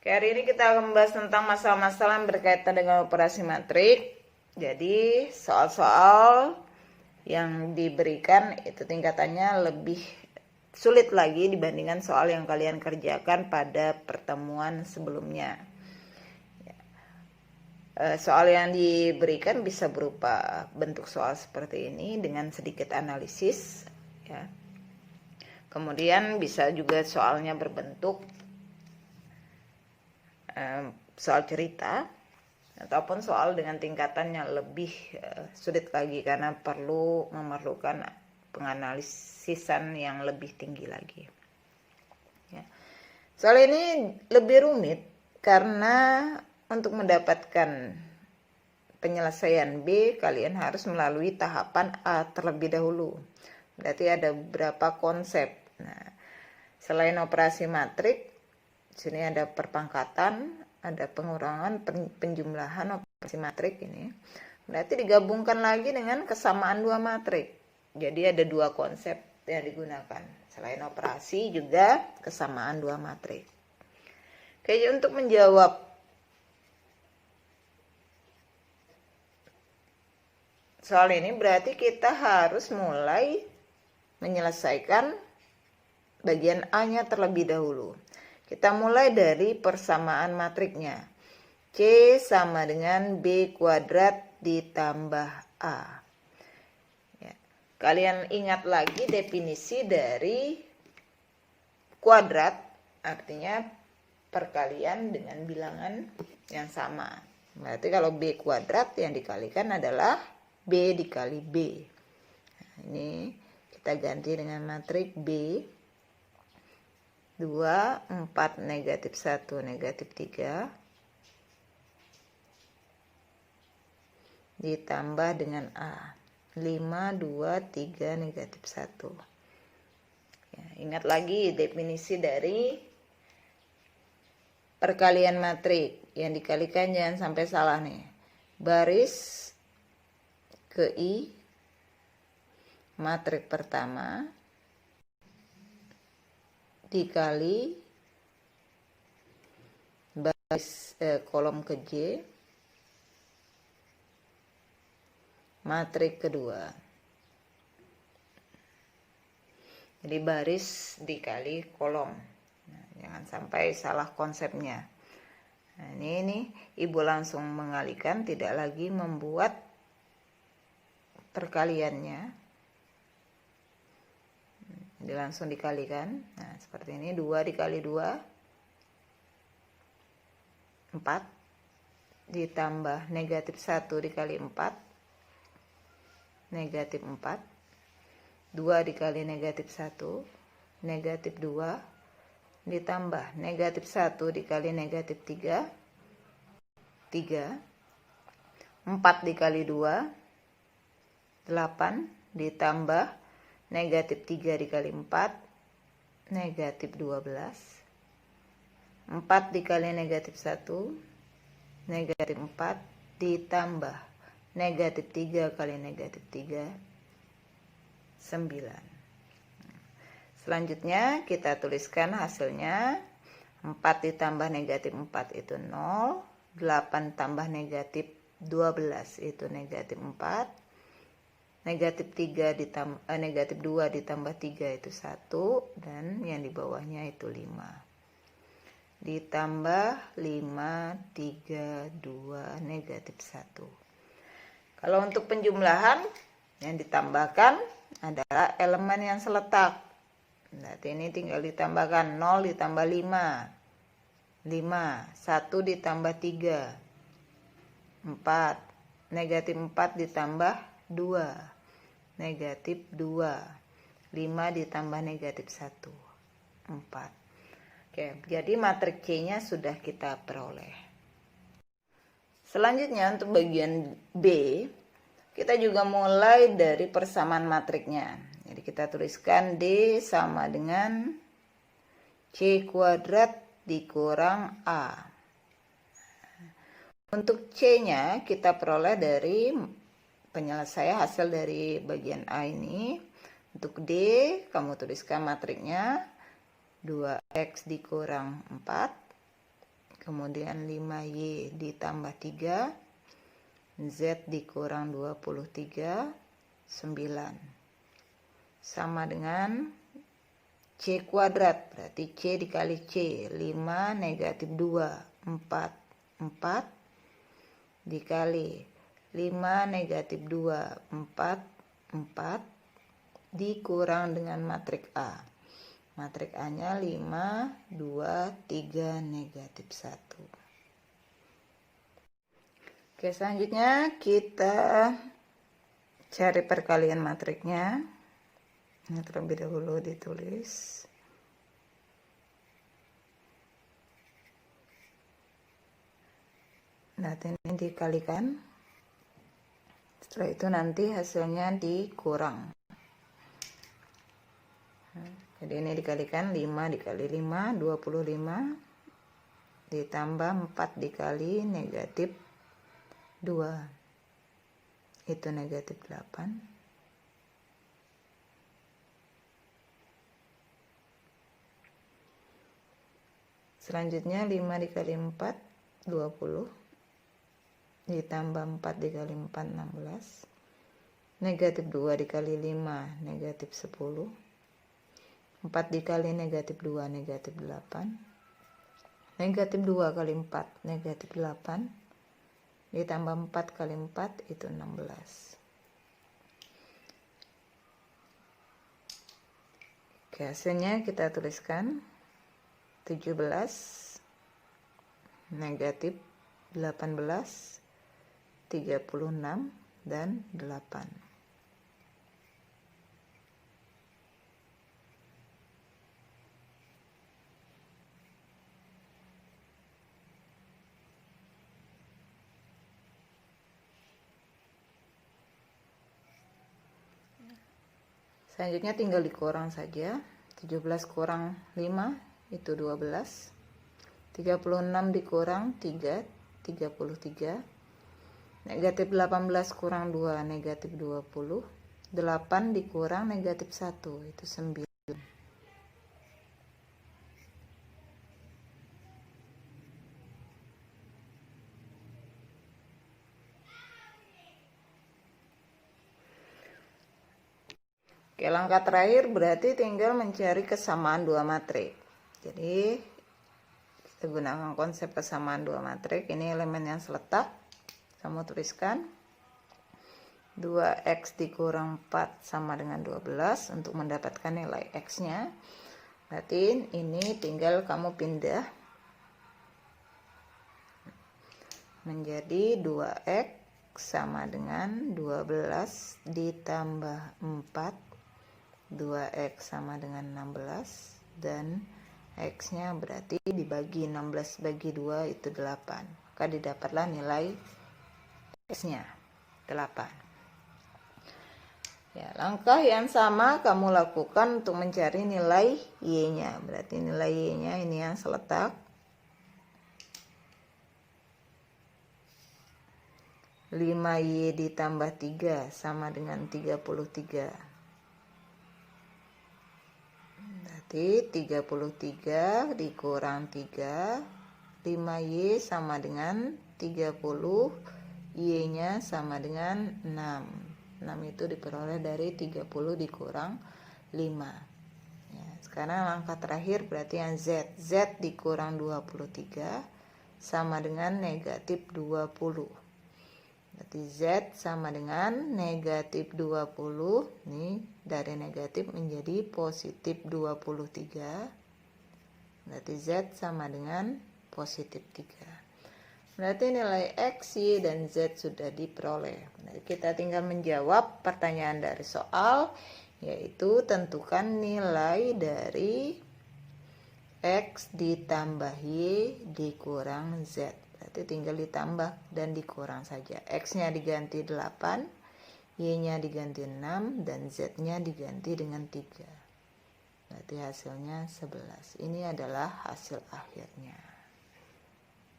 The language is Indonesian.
Oke, hari ini kita akan membahas tentang masalah-masalah yang berkaitan dengan operasi matrik. Jadi, soal-soal yang diberikan itu tingkatannya lebih sulit lagi dibandingkan soal yang kalian kerjakan pada pertemuan sebelumnya. Soal yang diberikan bisa berupa bentuk soal seperti ini dengan sedikit analisis, ya. Kemudian bisa juga soalnya berbentuk soal cerita, ataupun soal dengan tingkatan yang lebih sulit lagi karena memerlukan penganalisisan yang lebih tinggi lagi, ya. Soal ini lebih rumit karena untuk mendapatkan penyelesaian B kalian harus melalui tahapan A terlebih dahulu. Berarti ada beberapa konsep. Nah, selain operasi matrik, sini ada perpangkatan, ada pengurangan, penjumlahan operasi matrik ini. Berarti digabungkan lagi dengan kesamaan dua matrik. Jadi ada dua konsep yang digunakan. Selain operasi juga kesamaan dua matrik. Oke, untuk menjawab soal ini berarti kita harus mulai menyelesaikan bagian A-nya terlebih dahulu. Kita mulai dari persamaan matriknya. C sama dengan B kuadrat ditambah A. Ya. Kalian ingat lagi definisi dari kuadrat, artinya perkalian dengan bilangan yang sama. Berarti kalau B kuadrat yang dikalikan adalah B dikali B. Nah, ini kita ganti dengan matrik B. 2, 4, negatif 1, negatif 3. Ditambah dengan A. 5, 2, 3, negatif 1. Ya, ingat lagi definisi dari perkalian matrik. Yang dikalikan jangan sampai salah nih. Baris ke I, matrik pertama, dikali baris kolom ke J, matrik kedua. Jadi baris dikali kolom. Nah, jangan sampai salah konsepnya. Nah, ini ibu langsung mengalihkan, tidak lagi membuat perkaliannya. Jadi langsung dikalikan. Nah, seperti ini 2 dikali 2 4 ditambah negatif 1 dikali 4 negatif 4, 2 dikali negatif 1 negatif 2 ditambah negatif 1 dikali negatif 3 3, 4 dikali 2 8 ditambah negatif 3 dikali 4 negatif 12, 4 dikali negatif 1 negatif 4 ditambah negatif 3 kali negatif 3 9. Selanjutnya kita tuliskan hasilnya. 4 ditambah negatif 4 itu 0, 8 tambah negatif 12 itu negatif 4, negatif 3 ditambah negatif 2 ditambah 3 itu 1, dan yang di bawahnya itu 5. Ditambah 5, 3, 2, negatif 1. Kalau untuk penjumlahan yang ditambahkan adalah elemen yang seletak. Berarti ini tinggal ditambahkan 0 ditambah 5, 1 ditambah 3, 4, negatif 4 ditambah 2, negatif 2, 5 ditambah negatif 1, 4. Oke, jadi matrik C-nya sudah kita peroleh. Selanjutnya untuk bagian B, kita juga mulai dari persamaan matriknya. Jadi kita tuliskan D sama dengan C kuadrat dikurang A. Untuk C-nya kita peroleh dari penyelesaian hasil dari bagian A ini. Untuk D, kamu tuliskan matriknya 2x dikurang 4, kemudian 5Y ditambah 3, Z dikurang 23, 9. Sama dengan C kuadrat, berarti C dikali C, 5 negatif 2, 4. 4 dikali 5 negatif 2, 4. 4 dikurang dengan matrik A. Matrik A-nya 5, 2, 3, negatif 1. Oke, selanjutnya kita cari perkalian matriknya. Ini terlebih dahulu ditulis. Nah, ini dikalikan. Setelah itu nanti hasilnya dikurang. Jadi ini dikalikan 5 dikali 5, 25. Ditambah 4 dikali negatif 2. Itu negatif 8. Selanjutnya 5 dikali 4, 20. Ditambah 4 dikali 4, 16. Negatif 2 dikali 5, negatif 10. 4 dikali negatif 2, negatif 8. Negatif 2 kali 4, negatif 8. Ditambah 4 kali 4, itu 16. Oke, hasilnya kita tuliskan 17 negatif 18, 36, dan 8. Selanjutnya tinggal dikurang saja. 17 kurang 5 itu 12. 36 dikurang 3, 33. Negatif 18 kurang 2, negatif 20. 8 dikurang negatif 1, itu 9. Oke, langkah terakhir berarti tinggal mencari kesamaan dua matrik. Jadi kita gunakan konsep kesamaan dua matrik. Ini elemen yang seletak. Kamu tuliskan 2x dikurang 4 sama dengan 12 untuk mendapatkan nilai x-nya. Berarti ini tinggal kamu pindah menjadi 2x sama dengan 12 ditambah 4. 2x sama dengan 16 dan x-nya berarti dibagi 16 bagi 2 itu 8. Maka didapatlah nilai x-nya 8. Ya, langkah yang sama kamu lakukan untuk mencari nilai y-nya. Berarti nilai y-nya ini yang seletak. 5y ditambah 3 sama dengan 33. Berarti 33 dikurang 3, 5y sama dengan 30, y-nya sama dengan 6. 6 itu diperoleh dari 30 dikurang 5. Ya, sekarang langkah terakhir berarti yang z. Z dikurang 23 sama dengan negatif 20. Berarti Z sama dengan negatif 20. Nih, dari negatif menjadi positif 23. Berarti Z sama dengan positif 3. Berarti nilai X, Y, dan Z sudah diperoleh. Jadi kita tinggal menjawab pertanyaan dari soal, yaitu tentukan nilai dari X ditambah Y dikurang Z. Berarti tinggal ditambah dan dikurang saja. X-nya diganti 8, Y-nya diganti 6, dan Z-nya diganti dengan 3. Berarti hasilnya 11. Ini adalah hasil akhirnya.